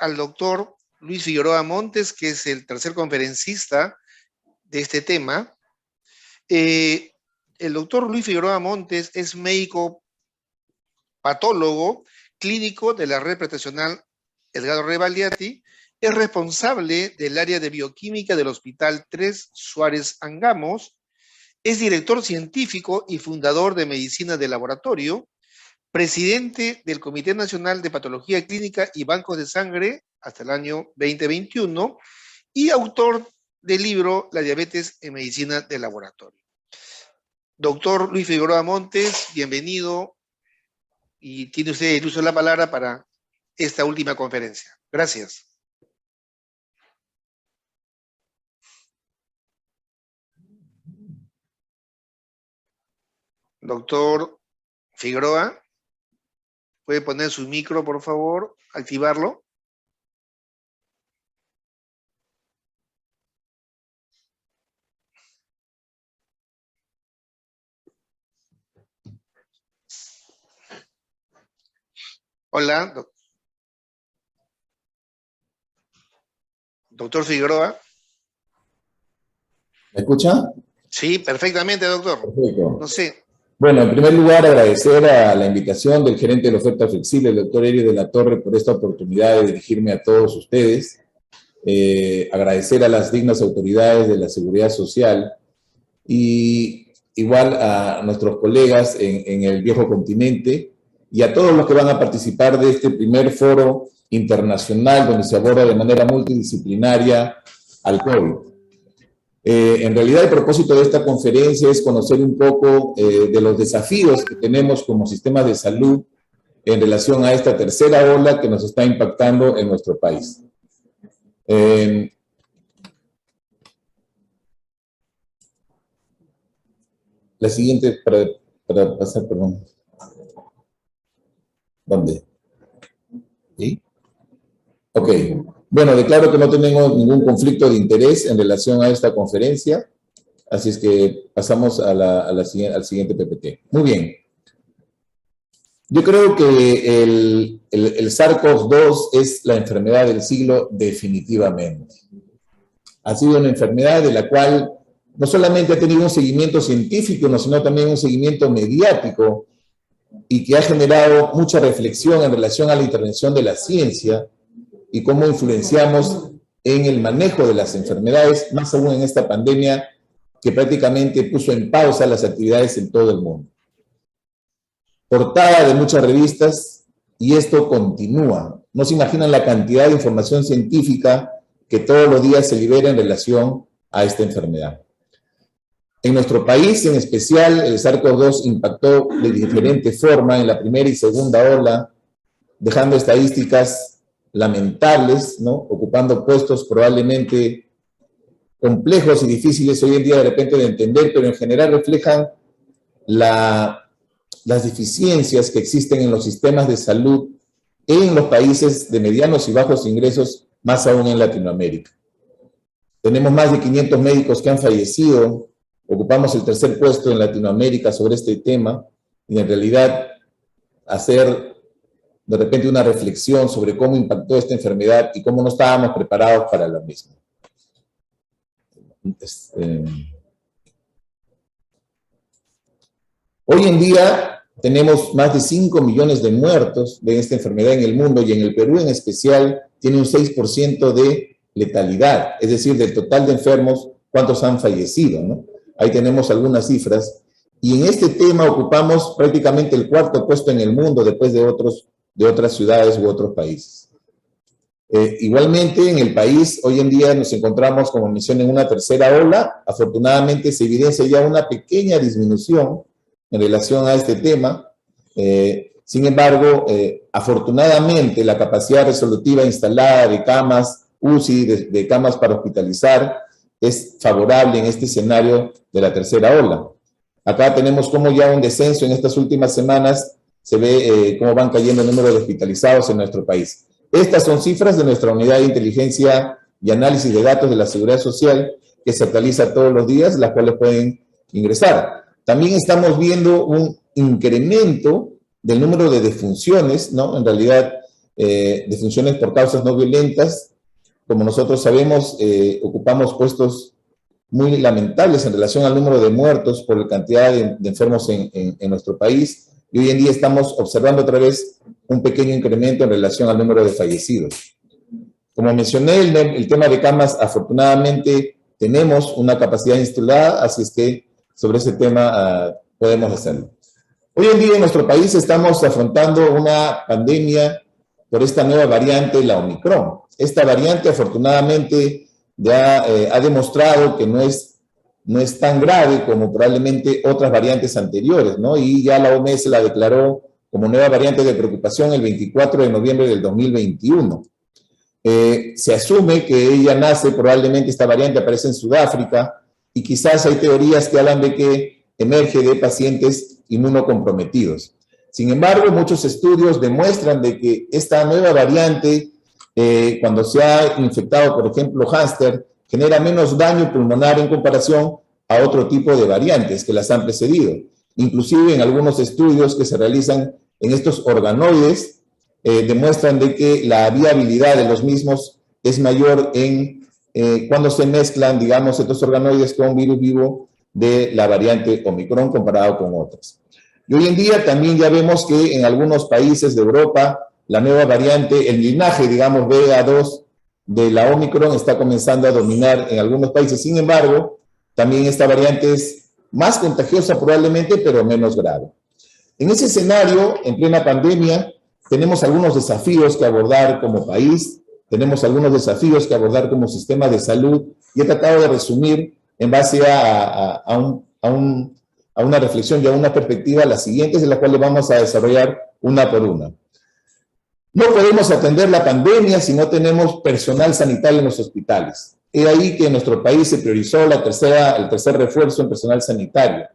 al doctor Luis Figueroa Montes, que es el tercer conferencista de este tema. El doctor Luis Figueroa Montes es médico patólogo clínico de la red profesional Edgardo Revalliati, es responsable del área de bioquímica del Hospital 3 Suárez Angamos, es director científico y fundador de Medicina de Laboratorio, presidente del Comité Nacional de Patología Clínica y Bancos de Sangre hasta el año 2021 y autor del libro La diabetes en medicina de laboratorio. Doctor Luis Figueroa Montes, bienvenido y tiene usted el uso de la palabra para esta última conferencia. Gracias. Doctor Figueroa, ¿puede poner su micro, por favor? Activarlo. Hola, doctor Figueroa. ¿Me escucha? Sí, perfectamente, doctor. Perfecto. No sé. Bueno, en primer lugar, agradecer a la invitación del gerente de la oferta flexible, el doctor Eri de la Torre, por esta oportunidad de dirigirme a todos ustedes. Agradecer a las dignas autoridades de la seguridad social y igual a nuestros colegas en el viejo continente y a todos los que van a participar de este primer foro internacional donde se aborda de manera multidisciplinaria al COVID. En realidad, el propósito de esta conferencia es conocer un poco de los desafíos que tenemos como sistema de salud en relación a esta tercera ola que nos está impactando en nuestro país. La siguiente, para pasar, perdón. ¿Dónde? ¿Sí? Ok. Bueno, declaro que no tenemos ningún conflicto de interés en relación a esta conferencia, así es que pasamos al siguiente PPT. Muy bien. Yo creo que el SARS-CoV-2 es la enfermedad del siglo definitivamente. Ha sido una enfermedad de la cual no solamente ha tenido un seguimiento científico, sino también un seguimiento mediático y que ha generado mucha reflexión en relación a la intervención de la ciencia y cómo influenciamos en el manejo de las enfermedades, más aún en esta pandemia que prácticamente puso en pausa las actividades en todo el mundo. Portada de muchas revistas y esto continúa. No se imaginan la cantidad de información científica que todos los días se libera en relación a esta enfermedad. En nuestro país, en especial, el SARS-CoV-2 impactó de diferente forma en la primera y segunda ola, dejando estadísticas lamentables, ¿no? Ocupando puestos probablemente complejos y difíciles hoy en día de repente de entender, pero en general reflejan las deficiencias que existen en los sistemas de salud en los países de medianos y bajos ingresos, más aún en Latinoamérica. Tenemos más de 500 médicos que han fallecido, ocupamos el tercer puesto en Latinoamérica sobre este tema, y en realidad hacer de repente una reflexión sobre cómo impactó esta enfermedad y cómo no estábamos preparados para la misma. Hoy en día tenemos más de 5 millones de muertos de esta enfermedad en el mundo y en el Perú en especial tiene un 6% de letalidad, es decir, del total de enfermos, ¿cuántos han fallecido, no? Ahí tenemos algunas cifras y en este tema ocupamos prácticamente el cuarto puesto en el mundo después de otras ciudades u otros países. Igualmente, en el país, hoy en día nos encontramos, como mencioné, en una tercera ola. Afortunadamente, se evidencia ya una pequeña disminución en relación a este tema. Sin embargo, afortunadamente, la capacidad resolutiva instalada de camas UCI, de camas para hospitalizar, es favorable en este escenario de la tercera ola. Acá tenemos como ya un descenso en estas últimas semanas. Se ve cómo van cayendo el número de hospitalizados en nuestro país. Estas son cifras de nuestra unidad de inteligencia y análisis de datos de la Seguridad Social que se actualiza todos los días, las cuales pueden ingresar. También estamos viendo un incremento del número de defunciones, ¿no? En realidad, defunciones por causas no violentas. Como nosotros sabemos, ocupamos puestos muy lamentables en relación al número de muertos por la cantidad de enfermos en nuestro país, y hoy en día estamos observando otra vez un pequeño incremento en relación al número de fallecidos. Como mencioné, el tema de camas, afortunadamente tenemos una capacidad instalada, así es que sobre ese tema podemos hacerlo. Hoy en día en nuestro país estamos afrontando una pandemia por esta nueva variante, la Omicron. Esta variante, afortunadamente, ya ha demostrado que no es tan grave como probablemente otras variantes anteriores, ¿no? Y ya la OMS la declaró como nueva variante de preocupación el 24 de noviembre del 2021. Se asume que ella nace, probablemente esta variante aparece en Sudáfrica, y quizás hay teorías que hablan de que emerge de pacientes inmunocomprometidos. Sin embargo, muchos estudios demuestran de que esta nueva variante, cuando se ha infectado, por ejemplo, hámster, genera menos daño pulmonar en comparación a otro tipo de variantes que las han precedido. Inclusive en algunos estudios que se realizan en estos organoides, demuestran de que la viabilidad de los mismos es mayor cuando se mezclan, digamos, estos organoides con virus vivo de la variante Omicron comparado con otras. Y hoy en día también ya vemos que en algunos países de Europa, la nueva variante, el linaje, digamos, BA2 de la Omicron está comenzando a dominar en algunos países. Sin embargo, también esta variante es más contagiosa probablemente, pero menos grave. En ese escenario, en plena pandemia, tenemos algunos desafíos que abordar como país, tenemos algunos desafíos que abordar como sistema de salud, y he tratado de resumir en base a una reflexión y a una perspectiva, las siguientes, de las cuales vamos a desarrollar una por una. No podemos atender la pandemia si no tenemos personal sanitario en los hospitales. Es ahí que en nuestro país se priorizó el tercer refuerzo en personal sanitario.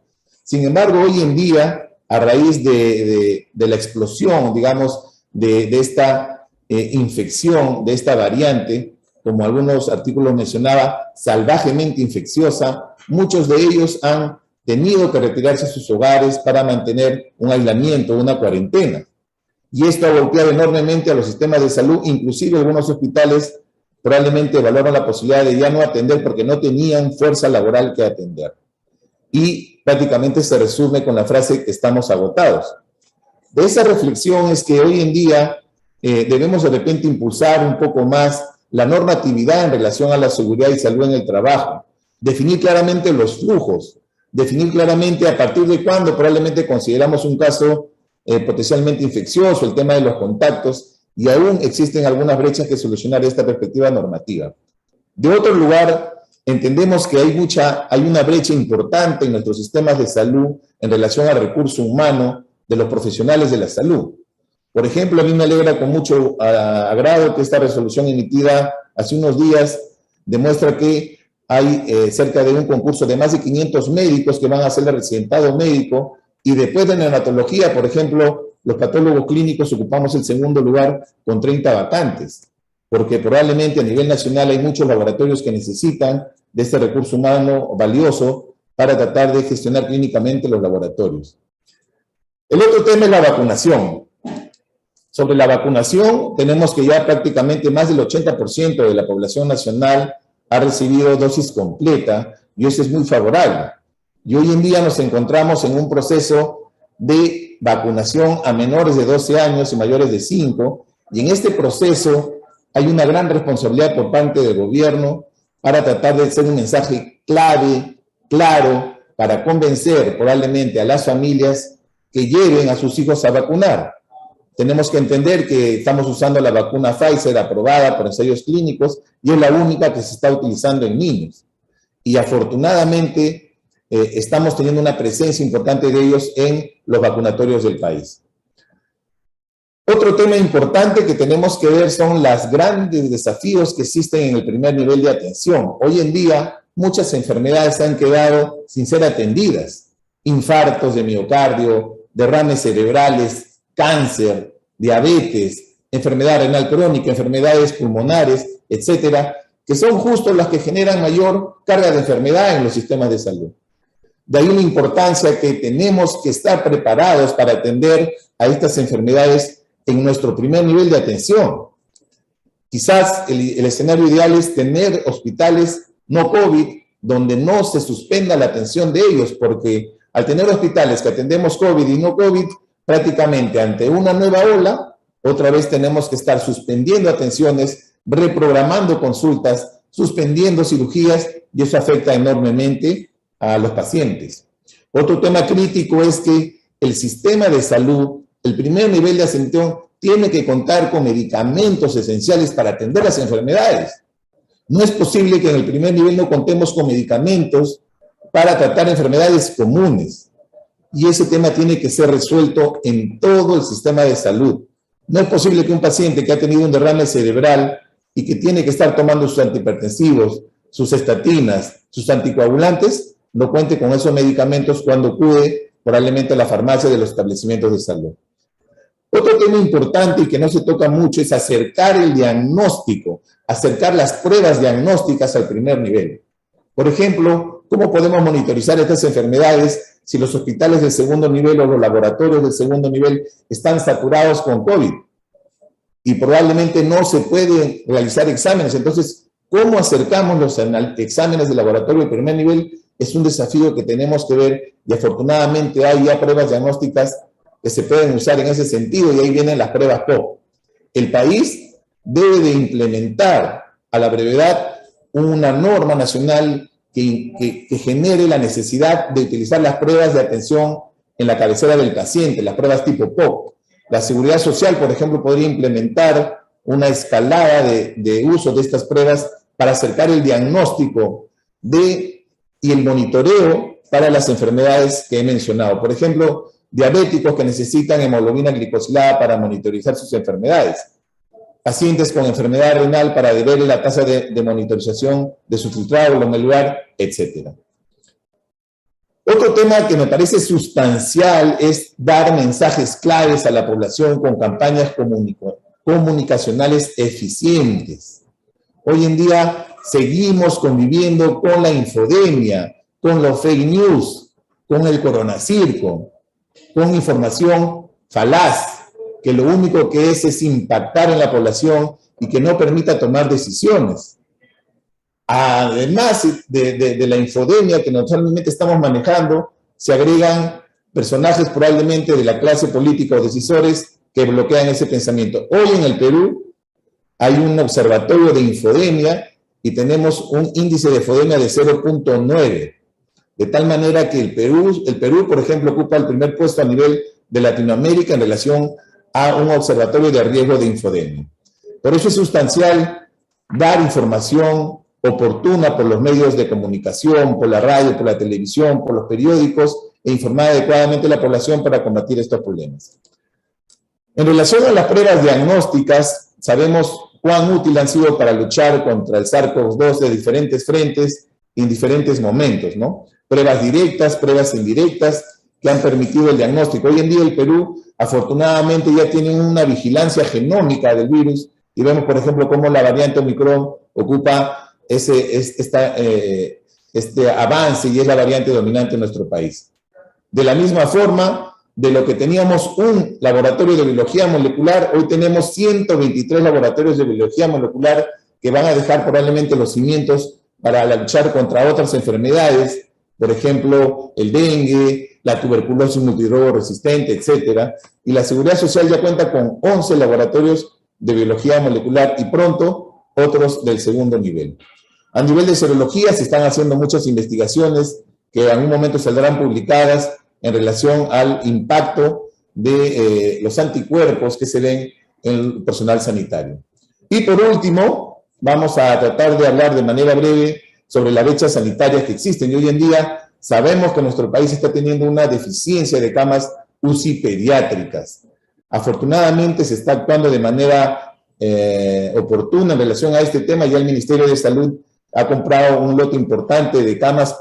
Sin embargo, hoy en día, a raíz de la explosión, digamos, de esta infección, de esta variante, como algunos artículos mencionaba, salvajemente infecciosa, muchos de ellos han tenido que retirarse a sus hogares para mantener un aislamiento, una cuarentena. Y esto ha golpeado enormemente a los sistemas de salud, inclusive algunos hospitales probablemente evaluaron la posibilidad de ya no atender porque no tenían fuerza laboral que atender. Y prácticamente se resume con la frase: estamos agotados. De esa reflexión es que hoy en día debemos de repente impulsar un poco más la normatividad en relación a la seguridad y salud en el trabajo, definir claramente los flujos, definir claramente a partir de cuándo probablemente consideramos un caso potencialmente infeccioso, el tema de los contactos, y aún existen algunas brechas que solucionar de esta perspectiva normativa. De otro lugar, entendemos que hay una brecha importante en nuestros sistemas de salud en relación al recurso humano de los profesionales de la salud. Por ejemplo, a mí me alegra con mucho agrado que esta resolución emitida hace unos días demuestra que hay cerca de un concurso de más de 500 médicos que van a hacer el residentado médico, y después de neonatología, por ejemplo, los patólogos clínicos ocupamos el segundo lugar con 30 vacantes, porque probablemente a nivel nacional hay muchos laboratorios que necesitan de este recurso humano valioso para tratar de gestionar clínicamente los laboratorios. El otro tema es la vacunación. Sobre la vacunación, tenemos que ya prácticamente más del 80% de la población nacional ha recibido dosis completa, y eso es muy favorable. Y hoy en día nos encontramos en un proceso de vacunación a menores de 12 años y mayores de 5, y en este proceso hay una gran responsabilidad por parte del gobierno para tratar de hacer un mensaje clave, claro, para convencer probablemente a las familias que lleven a sus hijos a vacunar. Tenemos que entender que estamos usando la vacuna Pfizer aprobada por ensayos clínicos, y es la única que se está utilizando en niños. Y afortunadamente estamos teniendo una presencia importante de ellos en los vacunatorios del país. Otro tema importante que tenemos que ver son los grandes desafíos que existen en el primer nivel de atención. Hoy en día, muchas enfermedades han quedado sin ser atendidas. Infartos de miocardio, derrames cerebrales, cáncer, diabetes, enfermedad renal crónica, enfermedades pulmonares, etcétera, que son justo las que generan mayor carga de enfermedad en los sistemas de salud. De ahí la importancia que tenemos que estar preparados para atender a estas enfermedades en nuestro primer nivel de atención. Quizás el escenario ideal es tener hospitales no COVID, donde no se suspenda la atención de ellos, porque al tener hospitales que atendemos COVID y no COVID, prácticamente ante una nueva ola, otra vez tenemos que estar suspendiendo atenciones, reprogramando consultas, suspendiendo cirugías, y eso afecta enormemente a los pacientes. Otro tema crítico es que el sistema de salud, el primer nivel de atención, tiene que contar con medicamentos esenciales para atender las enfermedades. No es posible que en el primer nivel no contemos con medicamentos para tratar enfermedades comunes. Y ese tema tiene que ser resuelto en todo el sistema de salud. No es posible que un paciente que ha tenido un derrame cerebral y que tiene que estar tomando sus antihipertensivos, sus estatinas, sus anticoagulantes, no cuente con esos medicamentos cuando acude probablemente a la farmacia de los establecimientos de salud. Otro tema importante y que no se toca mucho es acercar el diagnóstico, acercar las pruebas diagnósticas al primer nivel. Por ejemplo, ¿cómo podemos monitorizar estas enfermedades si los hospitales del segundo nivel o los laboratorios del segundo nivel están saturados con COVID? Y probablemente no se pueden realizar exámenes. Entonces, ¿cómo acercamos los exámenes de laboratorio de primer nivel? Es un desafío que tenemos que ver, y afortunadamente hay ya pruebas diagnósticas que se pueden usar en ese sentido, y ahí vienen las pruebas POC. El país debe de implementar a la brevedad una norma nacional que genere la necesidad de utilizar las pruebas de atención en la cabecera del paciente, las pruebas tipo POC. La Seguridad Social, por ejemplo, podría implementar una escalada de uso de estas pruebas para acercar el diagnóstico y el monitoreo para las enfermedades que he mencionado. Por ejemplo, diabéticos que necesitan hemoglobina glicosilada para monitorizar sus enfermedades. Pacientes con enfermedad renal para ver la tasa de monitorización de su filtrado glomerular, etc. Otro tema que me parece sustancial es dar mensajes claves a la población con campañas comunicacionales eficientes. Hoy en día seguimos conviviendo con la infodemia, con los fake news, con el coronacirco, con información falaz, que lo único que es impactar en la población y que no permita tomar decisiones. Además de la infodemia que normalmente estamos manejando, se agregan personajes probablemente de la clase política o decisores que bloquean ese pensamiento. Hoy en el Perú hay un observatorio de infodemia y tenemos un índice de infodemia de 0.9. De tal manera que el Perú, por ejemplo, ocupa el primer puesto a nivel de Latinoamérica en relación a un observatorio de riesgo de infodemia. Por eso es sustancial dar información oportuna por los medios de comunicación, por la radio, por la televisión, por los periódicos, e informar adecuadamente a la población para combatir estos problemas. En relación a las pruebas diagnósticas, sabemos cuán útil han sido para luchar contra el SARS-CoV-2 de diferentes frentes y en diferentes momentos, ¿no? Pruebas directas, pruebas indirectas, que han permitido el diagnóstico. Hoy en día el Perú, afortunadamente, ya tiene una vigilancia genómica del virus, y vemos, por ejemplo, cómo la variante Omicron ocupa este avance y es la variante dominante en nuestro país. De la misma forma, de lo que teníamos un laboratorio de biología molecular, hoy tenemos 123 laboratorios de biología molecular que van a dejar probablemente los cimientos para luchar contra otras enfermedades, por ejemplo, el dengue, la tuberculosis multidrogo resistente, etc. Y la Seguridad Social ya cuenta con 11 laboratorios de biología molecular y pronto otros del segundo nivel. A nivel de serología se están haciendo muchas investigaciones que en un momento saldrán publicadas en relación al impacto de los anticuerpos que se ven en el personal sanitario. Y por último, vamos a tratar de hablar de manera breve sobre las brechas sanitarias que existen. Y hoy en día sabemos que nuestro país está teniendo una deficiencia de camas UCI pediátricas. Afortunadamente se está actuando de manera oportuna en relación a este tema. Ya el Ministerio de Salud ha comprado un lote importante de camas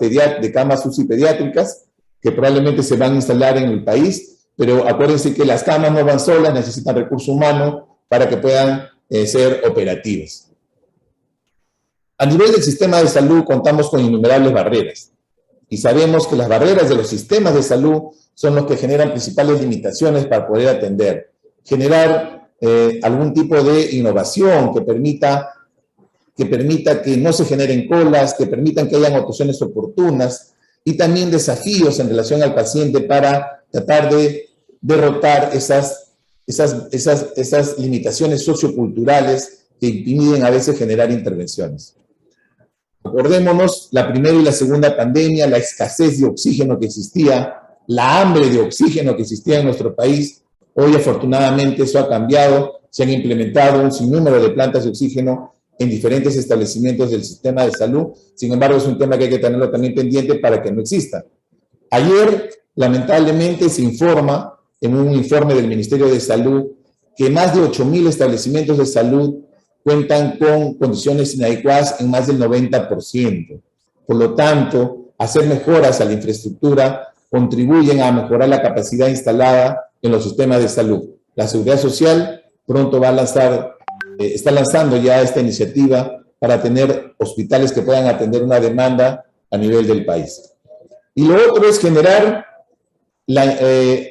UCI pediátricas que probablemente se van a instalar en el país, pero acuérdense que las camas no van solas, necesitan recurso humano para que puedan ser operativas. A nivel del sistema de salud contamos con innumerables barreras y sabemos que las barreras de los sistemas de salud son los que generan principales limitaciones para poder atender. generar algún tipo de innovación que permita que no se generen colas, que permitan que hayan actuaciones oportunas y también desafíos en relación al paciente para tratar de derrotar esas limitaciones socioculturales que impiden a veces generar intervenciones. Acordémonos, la primera y la segunda pandemia, la escasez de oxígeno que existía, la hambre de oxígeno que existía en nuestro país. Hoy, afortunadamente, eso ha cambiado. Se han implementado un sinnúmero de plantas de oxígeno en diferentes establecimientos del sistema de salud. Sin embargo, es un tema que hay que tenerlo también pendiente para que no exista. Ayer, lamentablemente, se informa en un informe del Ministerio de Salud que más de 8,000 establecimientos de salud cuentan con condiciones inadecuadas en más del 90%. Por lo tanto, hacer mejoras a la infraestructura contribuyen a mejorar la capacidad instalada en los sistemas de salud. La Seguridad Social pronto va a lanzar, está lanzando ya esta iniciativa para tener hospitales que puedan atender una demanda a nivel del país. Y lo otro es generar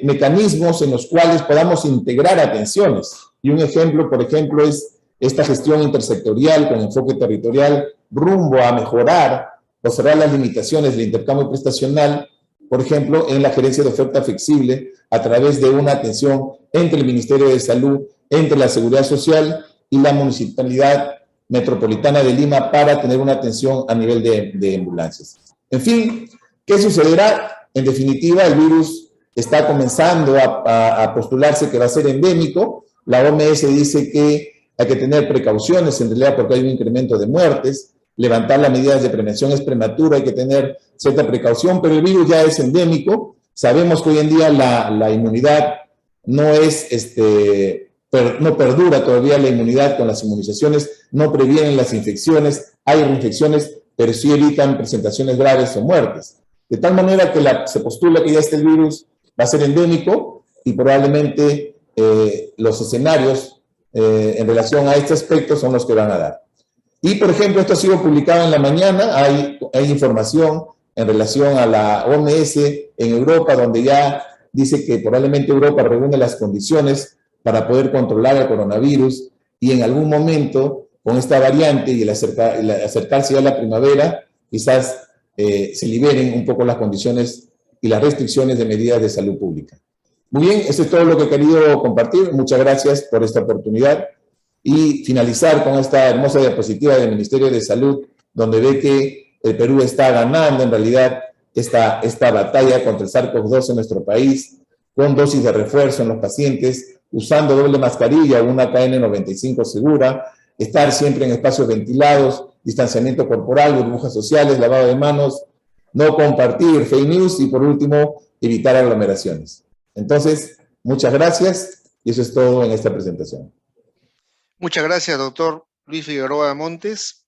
mecanismos en los cuales podamos integrar atenciones. Y un ejemplo, por ejemplo, es esta gestión intersectorial con enfoque territorial rumbo a mejorar o cerrar las limitaciones del intercambio prestacional, por ejemplo, en la gerencia de oferta flexible a través de una atención entre el Ministerio de Salud, entre la Seguridad Social y la Municipalidad Metropolitana de Lima para tener una atención a nivel de ambulancias. En fin, ¿qué sucederá? En definitiva, el virus está comenzando a postularse que va a ser endémico. La OMS dice que hay que tener precauciones en realidad porque hay un incremento de muertes. Levantar las medidas de prevención es prematuro, hay que tener cierta precaución, pero el virus ya es endémico. Sabemos que hoy en día la inmunidad no es, no perdura todavía la inmunidad con las inmunizaciones, no previenen las infecciones, hay reinfecciones, pero sí evitan presentaciones graves o muertes. De tal manera que se postula que ya este virus va a ser endémico y probablemente los escenarios en relación a este aspecto son los que van a dar. Y, por ejemplo, esto ha sido publicado en la mañana, hay información en relación a la OMS en Europa, donde ya dice que probablemente Europa reúne las condiciones para poder controlar el coronavirus y en algún momento, con esta variante y el acercarse ya a la primavera, quizás se liberen un poco las condiciones y las restricciones de medidas de salud pública. Muy bien, eso es todo lo que he querido compartir. Muchas gracias por esta oportunidad. Y finalizar con esta hermosa diapositiva del Ministerio de Salud, donde ve que el Perú está ganando en realidad esta batalla contra el SARS-CoV-2 en nuestro país, con dosis de refuerzo en los pacientes, usando doble mascarilla, una KN95 segura, estar siempre en espacios ventilados, distanciamiento corporal, burbujas sociales, lavado de manos, no compartir fake news y, por último, evitar aglomeraciones. Entonces, muchas gracias y eso es todo en esta presentación. Muchas gracias, doctor Luis Figueroa Montes.